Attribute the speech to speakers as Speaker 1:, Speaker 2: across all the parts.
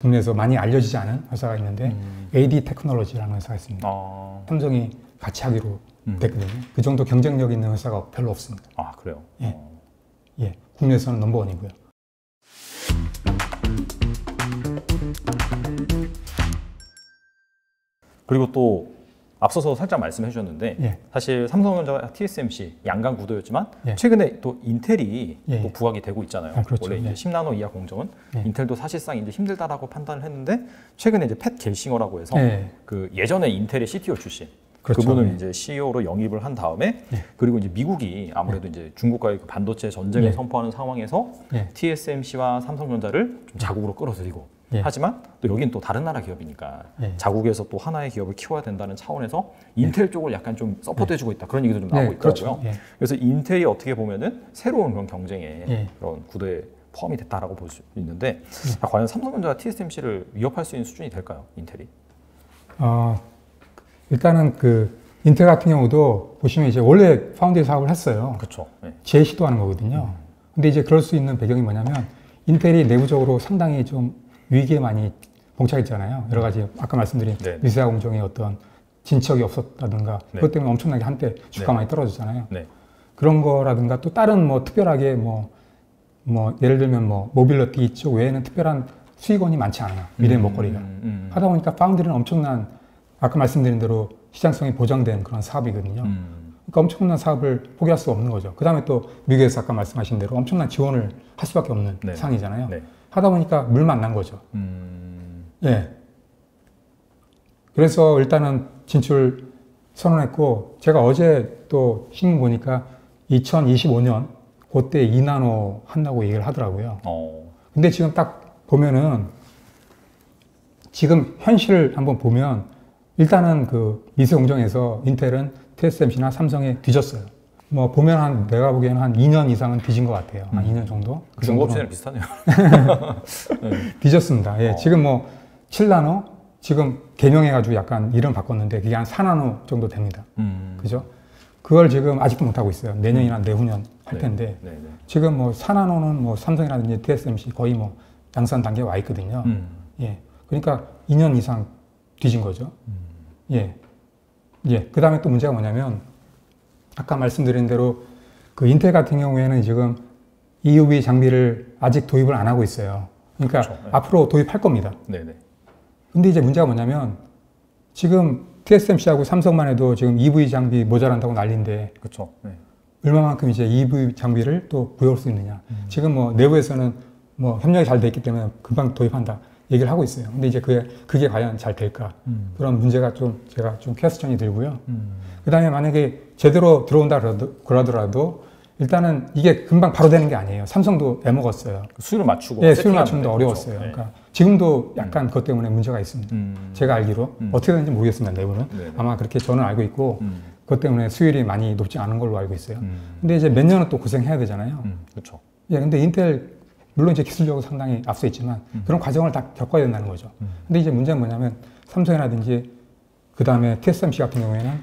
Speaker 1: 국내에서 많이 알려지지 않은 회사가 있는데 AD 테크놀로지라는 회사가 있습니다. 삼성이 같이 하기로 됐거든요. 그 정도 경쟁력 있는 회사가 별로 없습니다.
Speaker 2: 아, 그래요?
Speaker 1: 예. 예. 국내에서는 넘버원이고요.
Speaker 2: 그리고 또 앞서서 살짝 말씀해 주셨는데
Speaker 1: 예.
Speaker 2: 사실 삼성전자가 TSMC 양강 구도였지만
Speaker 1: 예.
Speaker 2: 최근에 또 인텔이
Speaker 1: 예.
Speaker 2: 또 부각이 되고 있잖아요.
Speaker 1: 아, 그렇죠.
Speaker 2: 원래 이제
Speaker 1: 예.
Speaker 2: 10나노 이하 공정은
Speaker 1: 예.
Speaker 2: 인텔도 사실상 이제 힘들다라고 판단을 했는데 최근에 이제 팻 겔싱어라고 해서
Speaker 1: 예.
Speaker 2: 그 예전에 인텔의 CTO 출신
Speaker 1: 그렇죠.
Speaker 2: 그분을
Speaker 1: 예.
Speaker 2: 이제 CEO로 영입을 한 다음에
Speaker 1: 예.
Speaker 2: 그리고 이제 미국이 아무래도 이제 중국과의 그 반도체 전쟁을
Speaker 1: 예.
Speaker 2: 선포하는 상황에서
Speaker 1: 예.
Speaker 2: TSMC와 삼성전자를 좀 자국으로 끌어들이고
Speaker 1: 예.
Speaker 2: 하지만 또 여긴 또 다른 나라 기업이니까
Speaker 1: 예.
Speaker 2: 자국에서 또 하나의 기업을 키워야 된다는 차원에서 인텔 쪽을 약간 좀 서포트해주고 있다 그런 얘기도 좀 나오고 있더라고요.
Speaker 1: 그렇죠. 예.
Speaker 2: 그래서 인텔이 어떻게 보면은 새로운 그런 경쟁의
Speaker 1: 예.
Speaker 2: 그런 구도에 포함이 됐다라고 볼 수 있는데 과연 삼성전자가 TSMC를 위협할 수 있는 수준이 될까요, 인텔이?
Speaker 1: 일단은 그 인텔 같은 경우도 보시면 이제 원래 파운드리 사업을 했어요.
Speaker 2: 그렇죠. 네.
Speaker 1: 재시도하는 거거든요. 근데 이제 그럴 수 있는 배경이 뭐냐면 인텔이 내부적으로 상당히 좀 위기에 많이 봉착했잖아요. 여러 가지 아까 말씀드린
Speaker 2: 네.
Speaker 1: 미세화 공정의 어떤 진척이 없었다든가
Speaker 2: 네.
Speaker 1: 그것 때문에 엄청나게 한때 주가
Speaker 2: 네.
Speaker 1: 많이 떨어졌잖아요.
Speaker 2: 네.
Speaker 1: 그런 거라든가 또 다른 뭐 특별하게 뭐 예를 들면 뭐 모빌리티 이쪽 외에는 특별한 수익원이 많지 않아요. 미래 먹거리가. 하다 보니까 파운드리는 엄청난 아까 말씀드린 대로 시장성이 보장된 그런 사업이거든요. 그러니까 엄청난 사업을 포기할 수가 없는 거죠. 그 다음에 또 미국에서 아까 말씀하신 대로 엄청난 지원을 할 수밖에 없는
Speaker 2: 네.
Speaker 1: 상황이잖아요.
Speaker 2: 네.
Speaker 1: 하다 보니까 물 만난 거죠. 예. 그래서 일단은 진출 선언했고, 제가 어제 또 신문 보니까 2025년 그때 2나노 한다고 얘기를 하더라고요. 근데 지금 딱 보면은 지금 현실을 한번 보면 일단은 그 미세 공정에서 인텔은 TSMC나 삼성에 뒤졌어요. 뭐 보면 내가 보기에는 한 2년 이상은 뒤진 것 같아요. 한 2년 정도?
Speaker 2: 그 중국업체랑 비슷하네요.
Speaker 1: 네. 뒤졌습니다. 예, 지금 뭐 7나노 지금 개명해가지고 약간 이름 바꿨는데 그게 한 4나노 정도 됩니다. 그죠? 그걸 지금 아직도 못하고 있어요. 내년이나 내후년 할 텐데
Speaker 2: 네.
Speaker 1: 지금 뭐 4나노는 뭐 삼성이라든지 TSMC 거의 뭐 양산 단계에 와 있거든요. 예, 그러니까 2년 이상 뒤진 거죠. 예. 그 다음에 또 문제가 뭐냐면, 아까 말씀드린 대로, 그 인텔 같은 경우에는 지금 EUV 장비를 아직 도입을 안 하고 있어요. 그러니까
Speaker 2: 그렇죠. 네.
Speaker 1: 앞으로 도입할 겁니다.
Speaker 2: 네네.
Speaker 1: 근데 이제 문제가 뭐냐면, 지금 TSMC하고 삼성만 해도 지금 EUV 장비 모자란다고 난리인데,
Speaker 2: 그렇죠. 네.
Speaker 1: 얼마만큼 이제 EUV 장비를 또 구해올 수 있느냐. 지금 뭐 내부에서는 뭐 협력이 잘 돼 있기 때문에 금방 도입한다. 얘기를 하고 있어요. 근데 이제 그게 과연 잘 될까? 그런 문제가 제가 좀 퀘스천이 들고요. 그 다음에 만약에 제대로 들어온다 그러더라도 일단은 이게 금방 바로 되는 게 아니에요. 삼성도 애먹었어요.
Speaker 2: 수율을 맞추고.
Speaker 1: 예, 수율 맞추는데 어려웠어요.
Speaker 2: 그렇죠.
Speaker 1: 그러니까 지금도 약간 그것 때문에 문제가 있습니다. 제가 알기로. 어떻게 되는지 모르겠습니다, 내부는.
Speaker 2: 네네.
Speaker 1: 아마 그렇게 저는 알고 있고, 그것 때문에 수율이 많이 높지 않은 걸로 알고 있어요. 근데 이제 몇 년은 또 고생해야 되잖아요.
Speaker 2: 그렇죠.
Speaker 1: 예, 근데 인텔 물론 이제 기술적으로 상당히 앞서 있지만 그런 과정을 다 겪어야 된다는 거죠. 근데 이제 문제는 뭐냐면 삼성이라든지 그 다음에 TSMC 같은 경우에는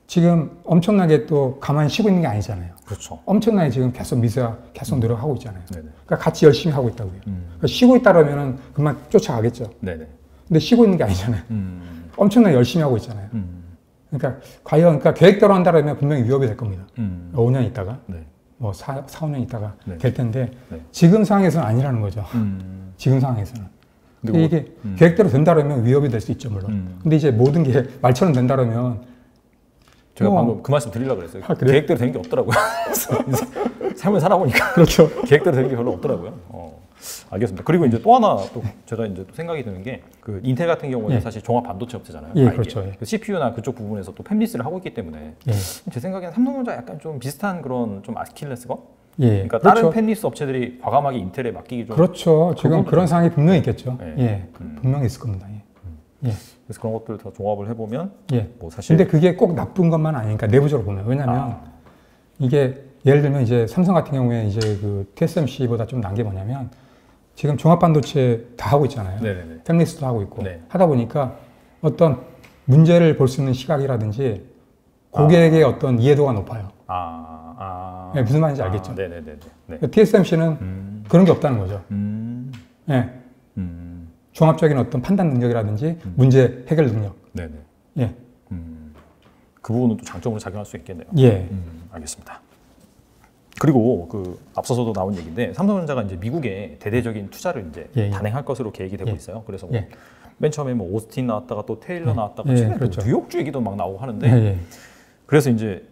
Speaker 1: 지금 엄청나게 또 가만히 쉬고 있는 게 아니잖아요.
Speaker 2: 그렇죠.
Speaker 1: 엄청나게 지금 계속 미세화 계속 노력하고 있잖아요.
Speaker 2: 네네.
Speaker 1: 그러니까 같이 열심히 하고 있다고요. 그러니까 쉬고 있다 그러면은 금방 쫓아가겠죠.
Speaker 2: 네네.
Speaker 1: 근데 쉬고 있는 게 아니잖아요. 엄청나게 열심히 하고 있잖아요. 그러니까 과연 계획대로 한다 그러면 분명히 위협이 될 겁니다. 5년 있다가.
Speaker 2: 네.
Speaker 1: 뭐 4, 5년 있다가
Speaker 2: 네.
Speaker 1: 될 텐데
Speaker 2: 네.
Speaker 1: 지금 상황에서는 아니라는 거죠. 지금 상황에서는. 근데 이게 계획대로 된다면 위협이 될 수 있죠, 물론. 근데 이제 모든 게 말처럼 된다면
Speaker 2: 제가 방금 그 말씀 드리려고 그랬어요.
Speaker 1: 그래요?
Speaker 2: 계획대로 된 게 없더라고요. 삶을 살아보니까
Speaker 1: 그렇죠.
Speaker 2: 계획대로 된 게 별로 없더라고요. 알겠습니다. 그리고 이제 또 하나 또 제가 이제 또 생각이 드는 게 그 인텔 같은 경우는
Speaker 1: 예.
Speaker 2: 사실 종합 반도체 업체잖아요.
Speaker 1: 예, 그렇죠. 예.
Speaker 2: CPU나 그쪽 부분에서 또 팹리스를 하고 있기 때문에
Speaker 1: 예.
Speaker 2: 제 생각에는 삼성전자 약간 좀 비슷한 그런 좀 아킬레스건?
Speaker 1: 예.
Speaker 2: 그러니까
Speaker 1: 그렇죠.
Speaker 2: 다른 팹리스 업체들이 과감하게 인텔에 맡기기 좀
Speaker 1: 그렇죠. 지금 그런 상황이 분명히 있겠죠.
Speaker 2: 예.
Speaker 1: 예. 분명히 있을 겁니다. 예.
Speaker 2: 그래서 그런 것들을 다 종합을 해보면
Speaker 1: 예.
Speaker 2: 뭐 사실
Speaker 1: 근데 그게 꼭 나쁜 것만 아니니까 내부적으로 보면. 왜냐면 이게 예를 들면 이제 삼성 같은 경우에 이제 그 TSMC보다 좀 난 게 뭐냐면 지금 종합반도체 다 하고 있잖아요.
Speaker 2: 네네네.
Speaker 1: 팹리스도 하고 있고
Speaker 2: 네.
Speaker 1: 하다 보니까 어떤 문제를 볼 수 있는 시각이라든지 고객의 어떤 이해도가 높아요. 네, 무슨 말인지 알겠죠?
Speaker 2: 네네네. 네.
Speaker 1: TSMC는 그런 게 없다는 거죠. 네. 종합적인 어떤 판단 능력이라든지 문제 해결 능력.
Speaker 2: 네네.
Speaker 1: 예.
Speaker 2: 그 부분은 또 장점으로 작용할 수 있겠네요.
Speaker 1: 예.
Speaker 2: 알겠습니다. 그리고 그 앞서서도 나온 얘기인데 삼성전자가 이제 미국에 대대적인 투자를 이제
Speaker 1: 예, 예.
Speaker 2: 단행할 것으로 계획이 되고
Speaker 1: 예.
Speaker 2: 있어요. 그래서 뭐
Speaker 1: 예.
Speaker 2: 맨 처음에 뭐 오스틴 나왔다가 또 테일러
Speaker 1: 예.
Speaker 2: 나왔다가
Speaker 1: 예,
Speaker 2: 최근에
Speaker 1: 그렇죠.
Speaker 2: 또 뉴욕주 얘기도 막 나오고 하는데
Speaker 1: 예, 예.
Speaker 2: 그래서 이제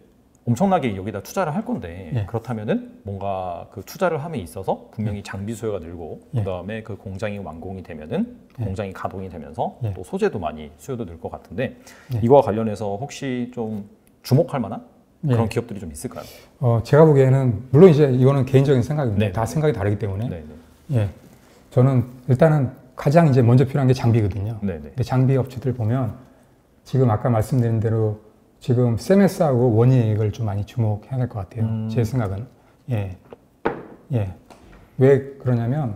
Speaker 2: 엄청나게 여기다 투자를 할 건데
Speaker 1: 예.
Speaker 2: 그렇다면은 뭔가 그 투자를 함에 있어서 분명히 장비 수요가 늘고
Speaker 1: 예.
Speaker 2: 그다음에 그 공장이 완공이 되면은
Speaker 1: 예.
Speaker 2: 공장이 가동이 되면서
Speaker 1: 예.
Speaker 2: 또 소재도 많이 수요도 늘 것 같은데
Speaker 1: 예.
Speaker 2: 이거와 관련해서 혹시 좀 주목할 만한 그런
Speaker 1: 예.
Speaker 2: 기업들이 좀 있을까요?
Speaker 1: 제가 보기에는 물론 이제 이거는 개인적인 생각입니다.
Speaker 2: 네.
Speaker 1: 다 생각이 다르기 때문에.
Speaker 2: 네네.
Speaker 1: 예. 저는 일단은 가장 이제 먼저 필요한 게 장비거든요.
Speaker 2: 네네.
Speaker 1: 근데 장비 업체들 보면 지금 아까 말씀드린 대로 지금 세메스하고 원익을 좀 많이 주목해야 될 것 같아요. 제 생각은. 예. 예. 왜 그러냐면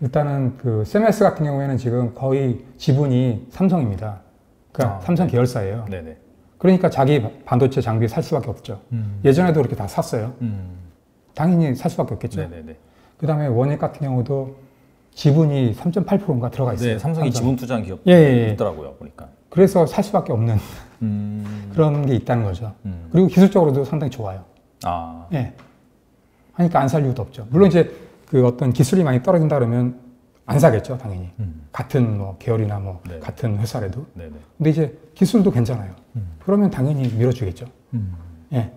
Speaker 1: 일단은 그 세메스 같은 경우에는 지금 거의 지분이 삼성입니다. 그러니까 삼성 계열사예요.
Speaker 2: 네네.
Speaker 1: 그러니까 자기 반도체 장비 살 수밖에 없죠. 예전에도 그렇게 다 샀어요. 당연히 살 수밖에 없겠죠.
Speaker 2: 네네네.
Speaker 1: 그 다음에 원익 같은 경우도 지분이 3.8%인가 들어가 있어요.
Speaker 2: 네, 삼성이 지분 투자한 기업
Speaker 1: 예.
Speaker 2: 있더라고요, 보니까.
Speaker 1: 그래서 살 수밖에 없는 그런 게 있다는 거죠. 그리고 기술적으로도 상당히 좋아요.
Speaker 2: 아,
Speaker 1: 예. 하니까 안 살 이유도 없죠. 물론 이제 그 어떤 기술이 많이 떨어진다 그러면 안 사겠죠, 당연히. 같은 뭐 계열이나 뭐
Speaker 2: 네.
Speaker 1: 같은 회사라도.
Speaker 2: 네네.
Speaker 1: 근데 이제 기술도 괜찮아요. 그러면 당연히 밀어주겠죠. 예.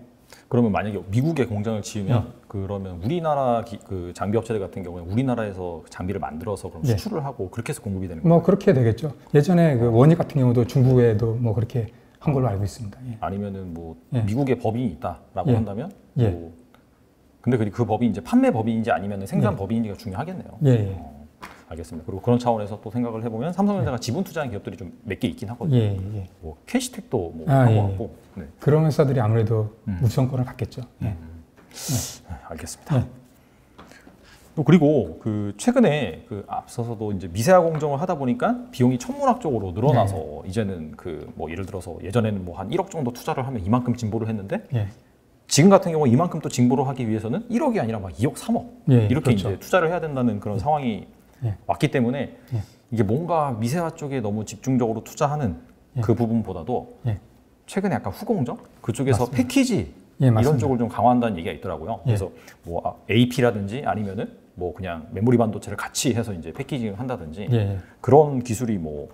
Speaker 2: 그러면 만약에 미국에 공장을 지으면 그러면 우리나라 그 장비 업체들 같은 경우는 우리나라에서 장비를 만들어서 그럼
Speaker 1: 예.
Speaker 2: 수출을 하고 그렇게 해서 공급이 되는 거예요?
Speaker 1: 뭐 그렇게 되겠죠. 예전에 그 원익 같은 경우도 중국에도 뭐 그렇게 한 걸로 알고 있습니다. 예.
Speaker 2: 아니면은 뭐
Speaker 1: 예.
Speaker 2: 미국에 법인이 있다라고
Speaker 1: 예.
Speaker 2: 한다면
Speaker 1: 예.
Speaker 2: 뭐 근데 그 법이 이제 판매 법인인지 아니면 생산
Speaker 1: 예.
Speaker 2: 법인인지가 중요하겠네요.
Speaker 1: 예, 예.
Speaker 2: 알겠습니다. 그리고 그런 차원에서 또 생각을 해보면 삼성전자가 지분 투자한 기업들이 좀 몇 개 있긴 하거든요.
Speaker 1: 예, 예.
Speaker 2: 뭐 캐시텍도 뭐
Speaker 1: 아,
Speaker 2: 한
Speaker 1: 예,
Speaker 2: 것
Speaker 1: 예.
Speaker 2: 같고. 네.
Speaker 1: 그런 회사들이 아무래도 우선권을 갖겠죠. 예.
Speaker 2: 네, 알겠습니다. 또 그리고 그 최근에 그 앞서서도 이제 미세화 공정을 하다 보니까 비용이 천문학적으로 늘어나서 이제는 그 뭐 예를 들어서 예전에는 뭐 한 1억 정도 투자를 하면 이만큼 진보를 했는데
Speaker 1: 예.
Speaker 2: 지금 같은 경우 이만큼 또 진보를 하기 위해서는 1억이 아니라 막 2억, 3억
Speaker 1: 예,
Speaker 2: 이렇게
Speaker 1: 그렇죠.
Speaker 2: 이제 투자를 해야 된다는 그런 상황이
Speaker 1: 예.
Speaker 2: 왔기 때문에
Speaker 1: 예.
Speaker 2: 이게 뭔가 미세화 쪽에 너무 집중적으로 투자하는
Speaker 1: 예.
Speaker 2: 그 부분보다도
Speaker 1: 예.
Speaker 2: 최근에 약간 후공정 그쪽에서
Speaker 1: 맞습니다.
Speaker 2: 패키지
Speaker 1: 예,
Speaker 2: 이런
Speaker 1: 맞습니다.
Speaker 2: 쪽을 좀 강화한다는 얘기가 있더라고요.
Speaker 1: 예.
Speaker 2: 그래서 뭐 AP라든지 아니면은 뭐 그냥 메모리 반도체를 같이 해서 이제 패키징을 한다든지
Speaker 1: 예, 예.
Speaker 2: 그런 기술이 뭐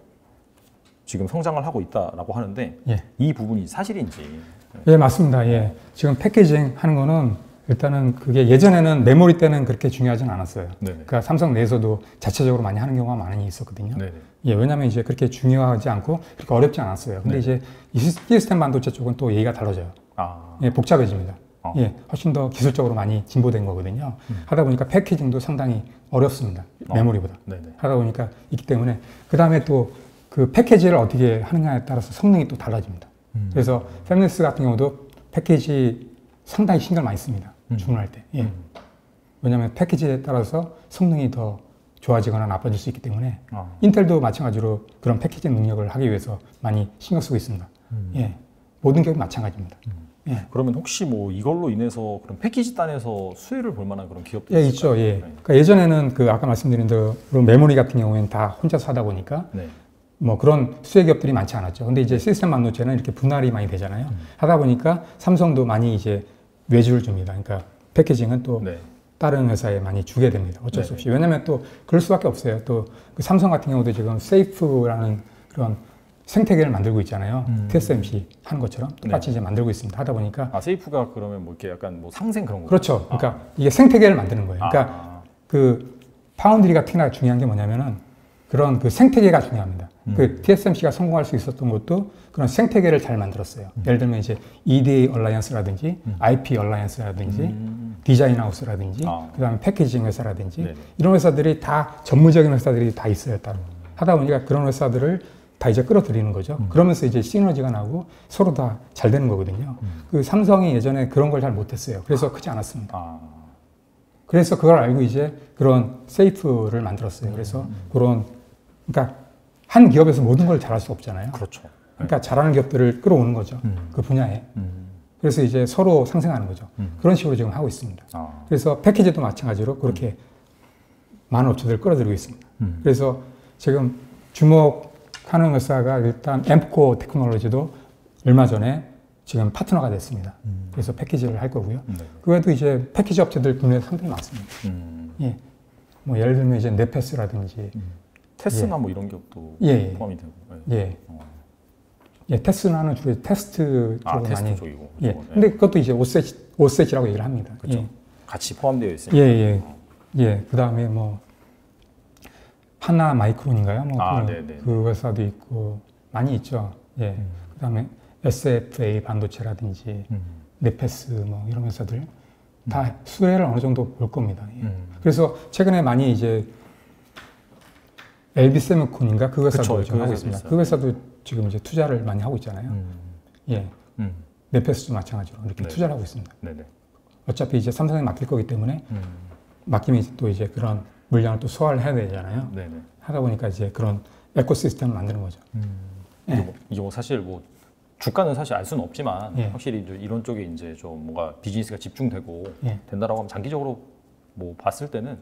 Speaker 2: 지금 성장을 하고 있다라고 하는데
Speaker 1: 예.
Speaker 2: 이 부분이 사실인지.
Speaker 1: 예, 맞습니다. 예. 지금 패키징 하는 거는 일단은 그게 예전에는 메모리 때는 그렇게 중요하진 않았어요.
Speaker 2: 네네.
Speaker 1: 그러니까 삼성 내에서도 자체적으로 많이 하는 경우가 많이 있었거든요.
Speaker 2: 네네.
Speaker 1: 예, 왜냐하면 이제 그렇게 중요하지 않고 그렇게 어렵지 않았어요. 근데
Speaker 2: 네.
Speaker 1: 이제 이 시스템 반도체 쪽은 또 얘기가 달라져요.
Speaker 2: 아,
Speaker 1: 예, 복잡해집니다.
Speaker 2: 어.
Speaker 1: 예, 훨씬 더 기술적으로 많이 진보된 거거든요. 하다 보니까 패키징도 상당히 어렵습니다. 메모리보다.
Speaker 2: 네네.
Speaker 1: 하다 보니까 있기 때문에 그 다음에 또 그 패키지를 어떻게 하느냐에 따라서 성능이 또 달라집니다. 그래서 팹리스 같은 경우도 패키지 상당히 신경 많이 씁니다. 주문할 때. 예. 왜냐하면 패키지에 따라서 성능이 더 좋아지거나 나빠질 수 있기 때문에 인텔도 마찬가지로 그런 패키징 능력을 하기 위해서 많이 신경 쓰고 있습니다. 예. 모든 기업이 마찬가지입니다. 예.
Speaker 2: 그러면 혹시 뭐 이걸로 인해서 그런 패키지 단에서 수혜를 볼 만한 그런 기업들이
Speaker 1: 예,
Speaker 2: 있을까요?
Speaker 1: 있죠. 예.
Speaker 2: 네.
Speaker 1: 그러니까 예전에는 그 아까 말씀드린 대로 메모리 같은 경우에는 다 혼자서 하다 보니까
Speaker 2: 네.
Speaker 1: 뭐 그런 수혜 기업들이 많지 않았죠. 근데 이제 시스템 반도체는 이렇게 분할이 많이 되잖아요. 하다 보니까 삼성도 많이 이제 외주를 줍니다. 그러니까 패키징은 또
Speaker 2: 네.
Speaker 1: 다른 회사에 많이 주게 됩니다. 어쩔 수
Speaker 2: 네.
Speaker 1: 없이. 왜냐하면 또 그럴 수밖에 없어요. 또 그 삼성 같은 경우도 지금 세이프라는 그런 생태계를 만들고 있잖아요. TSMC 하는 것처럼 똑같이 이제 만들고 있습니다. 하다 보니까
Speaker 2: 아 세이프가 그러면 뭐 이렇게 약간 뭐 상생 그런 거.
Speaker 1: 그렇죠. 그러니까 이게 생태계를 만드는 거예요. 그러니까 그 파운드리가 특히나 중요한 게 뭐냐면은 그런 그 생태계가 중요합니다. 그 TSMC가 성공할 수 있었던 것도 그런 생태계를 잘 만들었어요. 예를 들면 이제 EDA 얼라이언스라든지 IP 얼라이언스라든지 디자인 하우스라든지 그다음에 패키징 회사라든지
Speaker 2: 네네.
Speaker 1: 이런 회사들이 다 전문적인 회사들이 다 있어요. 따로. 하다 보니까 그런 회사들을 다 이제 끌어들이는 거죠. 그러면서 이제 시너지가 나고 서로 다 잘 되는 거거든요. 그 삼성이 예전에 그런 걸 잘 못했어요. 그래서 크지 않았습니다. 그래서 그걸 알고 이제 그런 세이프를 만들었어요. 그래서 그런 그러니까 한 기업에서 모든 걸 잘할 수 없잖아요.
Speaker 2: 그렇죠.
Speaker 1: 그러니까 잘하는 기업들을 끌어오는 거죠. 그 분야에. 그래서 이제 서로 상생하는 거죠. 그런 식으로 지금 하고 있습니다. 그래서 패키지도 마찬가지로 그렇게 많은 업체들을 끌어들이고 있습니다. 그래서 지금 주목하는 회사가 일단 엠코 테크놀로지도 얼마 전에 지금 파트너가 됐습니다. 그래서 패키지를 할 거고요. 그 외에도 이제 패키지 업체들 국내에 상당히 많습니다. 예. 뭐 예를 들면 이제 네페스라든지
Speaker 2: 테스나
Speaker 1: 예.
Speaker 2: 뭐 이런 기업도
Speaker 1: 예.
Speaker 2: 포함이 되고.
Speaker 1: 예. 예, 테스나는 주로 테스트 쪽으로
Speaker 2: 테스트
Speaker 1: 많이.
Speaker 2: 쪽이고.
Speaker 1: 예.
Speaker 2: 네.
Speaker 1: 근데 그것도 이제 오셋이라고 얘기를 합니다.
Speaker 2: 그렇죠.
Speaker 1: 예.
Speaker 2: 같이 포함되어 있으니까.
Speaker 1: 예, 예. 예. 그다음에 뭐 파나 마이크론인가요? 뭐 그 회사도 있고 많이 있죠. 예. 그다음에 SFA 반도체라든지 네페스 뭐 이런 회사들 다 수혜를 어느 정도 볼 겁니다. 예. 그래서 최근에 많이 이제 LB 세미콘인가 그 회사도 지금 하고 있습니다. 그 회사도 지금 이제 투자를 많이 하고 있잖아요. 예. 네페스도 마찬가지로 이렇게 투자를 하고 있습니다.
Speaker 2: 네네.
Speaker 1: 어차피 이제 삼성에 맡길 거기 때문에 맡기면 또 이제 그런 물량을 또 소화를 해야 되잖아요.
Speaker 2: 네네.
Speaker 1: 하다 보니까 이제 그런 에코시스템을 만드는 거죠. 예.
Speaker 2: 이게 뭐 사실 뭐 주가는 사실 알 수는 없지만
Speaker 1: 예.
Speaker 2: 확실히 이제 이런 쪽에 이제 좀 뭔가 비즈니스가 집중되고
Speaker 1: 예.
Speaker 2: 된다라고 하면 장기적으로 뭐 봤을 때는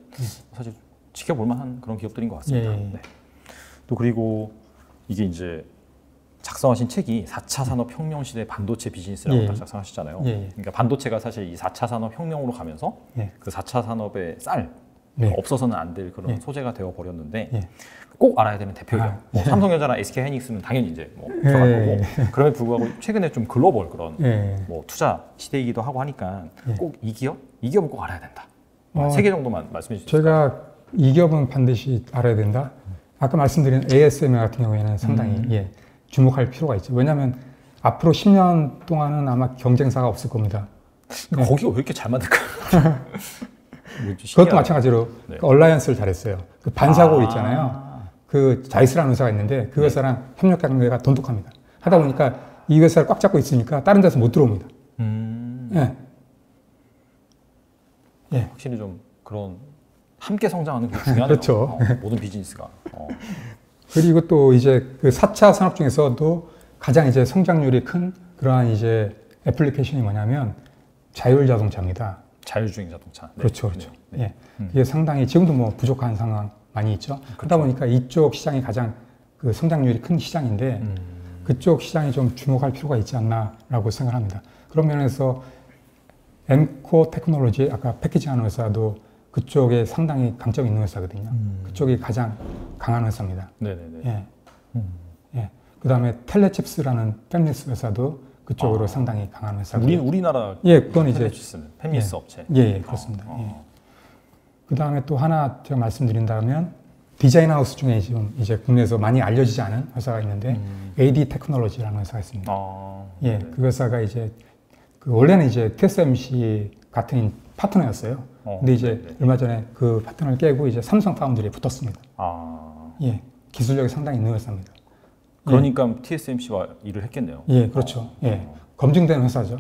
Speaker 2: 사실 지켜볼 만한 그런 기업들인 것 같습니다.
Speaker 1: 예.
Speaker 2: 네. 또 그리고 이게 이제 작성하신 책이 4차 산업혁명 시대 반도체 비즈니스라고
Speaker 1: 예.
Speaker 2: 딱 작성하셨잖아요.
Speaker 1: 예.
Speaker 2: 그러니까 반도체가 사실 이 4차 산업혁명으로 가면서
Speaker 1: 예.
Speaker 2: 그 4차 산업의 쌀
Speaker 1: 네.
Speaker 2: 없어서는 안 될 그런
Speaker 1: 예.
Speaker 2: 소재가 되어 버렸는데
Speaker 1: 예.
Speaker 2: 꼭 알아야 되는 대표적.
Speaker 1: 아,
Speaker 2: 뭐
Speaker 1: 예.
Speaker 2: 삼성전자나 SK하이닉스는 당연히 이제 뭐 들어갈
Speaker 1: 예.
Speaker 2: 거고 그럼에도 불구하고 최근에 좀 글로벌 그런
Speaker 1: 예.
Speaker 2: 뭐 투자 시대이기도 하고 하니까
Speaker 1: 예.
Speaker 2: 꼭 이 기업은 꼭 알아야 된다. 세 개 정도만 말씀해 주시죠.
Speaker 1: 제가 이 기업은 반드시 알아야 된다. 아까 말씀드린 ASML 같은 경우에는 상당히 예, 주목할 필요가 있죠. 왜냐하면 앞으로 10년 동안은 아마 경쟁사가 없을 겁니다.
Speaker 2: 네. 거기가 왜 이렇게 잘 만들까요?
Speaker 1: 그것도 마찬가지로
Speaker 2: 네.
Speaker 1: 그 얼라이언스를 잘했어요. 그 반사골 있잖아요. 그 자이스라는 회사가 있는데 그 회사랑 협력 관계가 돈독합니다. 하다 보니까 이 회사를 꽉 잡고 있으니까 다른 데서 못 들어옵니다. 예. 예.
Speaker 2: 확실히 좀 그런 함께 성장하는 게 중요하네요.
Speaker 1: 그렇죠.
Speaker 2: 모든 비즈니스가.
Speaker 1: 그리고 또 이제 그 4차 산업 중에서도 가장 이제 성장률이 큰 그러한 이제 애플리케이션이 뭐냐면 자율 자동차입니다.
Speaker 2: 자율주행 자동차. 네.
Speaker 1: 그렇죠, 그렇죠.
Speaker 2: 네.
Speaker 1: 예. 이게 상당히 지금도 뭐 부족한 상황 많이 있죠. 그러다 보니까 이쪽 시장이 가장 그 성장률이 큰 시장인데 그쪽 시장이 좀 주목할 필요가 있지 않나라고 생각합니다. 그런 면에서 엠코 테크놀로지 아까 패키징하는 회사도 그쪽에 상당히 강점이 있는 회사거든요. 그쪽이 가장 강한 회사입니다.
Speaker 2: 네네네.
Speaker 1: 예. 예. 그다음에 텔레칩스라는 팹리스 회사도 그쪽으로 상당히 강한 회사고요.
Speaker 2: 우리나라
Speaker 1: 예, 그건 이제
Speaker 2: 팹리스 업체.
Speaker 1: 예, 그렇습니다. 예. 그다음에 또 하나 제가 말씀드린다면 디자인 하우스 중에 지금 이제 국내에서 많이 알려지지 않은 회사가 있는데 AD 테크놀로지라는 회사가 있습니다. 예, 그 회사가 이제 그 원래는 이제 TSMC 같은 파트너였어요. 근데 이제 얼마 전에 그 파트너를 깨고 이제 삼성 파운드리에 붙었습니다. 예, 기술력이 상당히 있는 회사입니다.
Speaker 2: 그러니까 TSMC와 일을 했겠네요.
Speaker 1: 예, 그렇죠. 예, 검증된 회사죠.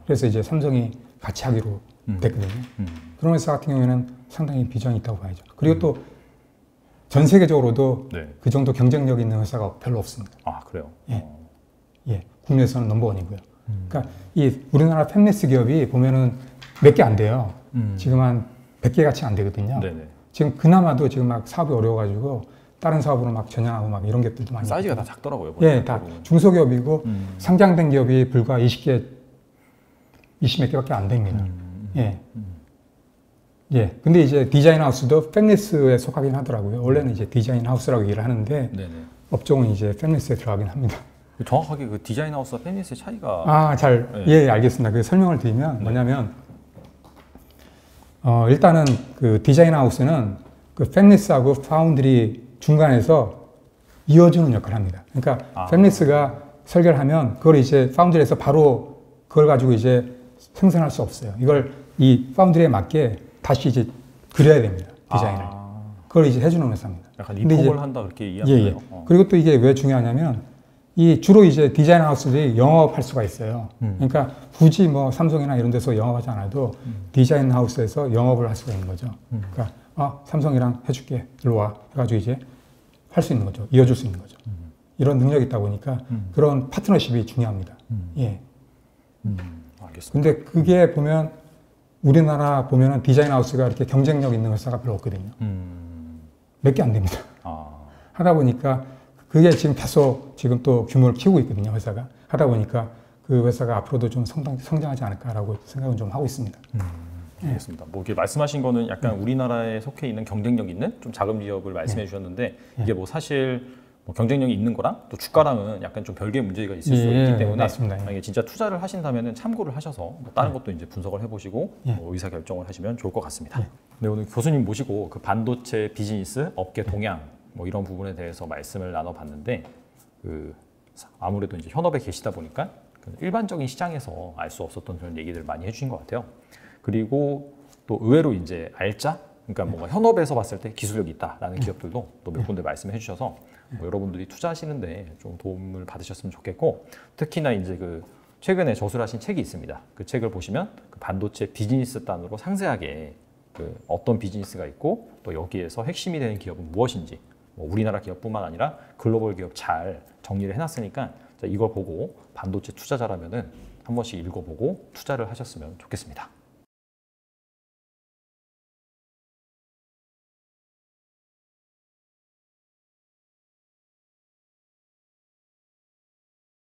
Speaker 1: 그래서 이제 삼성이 같이 하기로 됐거든요. 그런 회사 같은 경우에는 상당히 비전이 있다고 봐야죠. 그리고 또 전 세계적으로도
Speaker 2: 네.
Speaker 1: 그 정도 경쟁력 있는 회사가 별로 없습니다.
Speaker 2: 그래요?
Speaker 1: 예, 예, 국내에서는 넘버원이고요. 그러니까 이 우리나라 팹리스 기업이 보면은 몇 개 안 돼요. 지금 한 100개 같이 안 되거든요.
Speaker 2: 네네.
Speaker 1: 지금 그나마도 지금 막 사업이 어려워가지고 다른 사업으로 막 전향하고 막 이런 것들도 많이
Speaker 2: 사이즈가
Speaker 1: 있거든요.
Speaker 2: 다 작더라고요.
Speaker 1: 예, 다 중소기업이고 상장된 기업이 불과 20몇 개밖에 안 됩니다. 예. 예. 근데 이제 디자인 하우스도 팹리스에 속하긴 하더라고요. 원래는 이제 디자인 하우스라고 얘기를 하는데
Speaker 2: 네네.
Speaker 1: 업종은 이제 팹리스에 들어가긴 합니다.
Speaker 2: 정확하게 그 디자인 하우스와 팹리스의 차이가
Speaker 1: 예, 알겠습니다. 그 설명을 드리면 뭐냐면 일단은 그 디자인 하우스는 그 팹리스하고 파운드리 중간에서 이어주는 역할을 합니다. 그러니까 팹리스가 설계를 하면 그걸 이제 파운드리에서 바로 그걸 가지고 이제 생산할 수 없어요. 이걸 이 파운드리에 맞게 다시 이제 그려야 됩니다. 디자인을. 그걸 이제 해주는 회사입니다.
Speaker 2: 약간 리폼을 한다 그렇게 이해하면 돼요.
Speaker 1: 그리고 또 이게 왜 중요하냐면 이 주로 이제 디자인 하우스들이 영업할 수가 있어요. 그러니까 굳이 뭐 삼성이나 이런 데서 영업하지 않아도 디자인 하우스에서 영업을 할 수가 있는 거죠. 그러니까 삼성이랑 해줄게. 일로 와. 해가지고 이제 할 수 있는 거죠. 이어줄 수 있는 거죠. 이런 능력이 있다 보니까 그런 파트너십이 중요합니다. 예.
Speaker 2: 알겠습니다.
Speaker 1: 근데 그게 보면 우리나라 보면은 디자인 하우스가 이렇게 경쟁력 있는 회사가 별로 없거든요. 몇 개 안 됩니다. 하다 보니까 그게 지금 계속 지금 또 규모를 키우고 있거든요, 회사가. 하다 보니까 그 회사가 앞으로도 좀 성장하지 않을까라고 생각은 좀 하고 있습니다.
Speaker 2: 알겠습니다. 뭐 이렇게 말씀하신 거는 약간 우리나라에 속해 있는 경쟁력 있는 좀 자금 기업을 말씀해 주셨는데 이게 뭐 사실 뭐 경쟁력이 있는 거랑 또 주가랑은 약간 좀 별개의 문제가 있을 수 있기 때문에
Speaker 1: 맞습니다.
Speaker 2: 만약에 진짜 투자를 하신다면은 참고를 하셔서 뭐 다른 것도 이제 분석을 해보시고 뭐 의사 결정을 하시면 좋을 것 같습니다. 네, 오늘 교수님 모시고 그 반도체 비즈니스 업계 동향 뭐 이런 부분에 대해서 말씀을 나눠봤는데 그 아무래도 이제 현업에 계시다 보니까 일반적인 시장에서 알 수 없었던 그런 얘기들을 많이 해주신 것 같아요. 그리고 또 의외로 이제 알짜, 그러니까 뭔가 현업에서 봤을 때 기술력이 있다라는 기업들도 또 몇 군데 말씀해 주셔서 뭐 여러분들이 투자하시는데 좀 도움을 받으셨으면 좋겠고, 특히나 이제 그 최근에 저술하신 책이 있습니다. 그 책을 보시면 그 반도체 비즈니스 단으로 상세하게 그 어떤 비즈니스가 있고 또 여기에서 핵심이 되는 기업은 무엇인지, 뭐 우리나라 기업뿐만 아니라 글로벌 기업 잘 정리를 해놨으니까 이걸 보고 반도체 투자자라면은 한 번씩 읽어보고 투자를 하셨으면 좋겠습니다.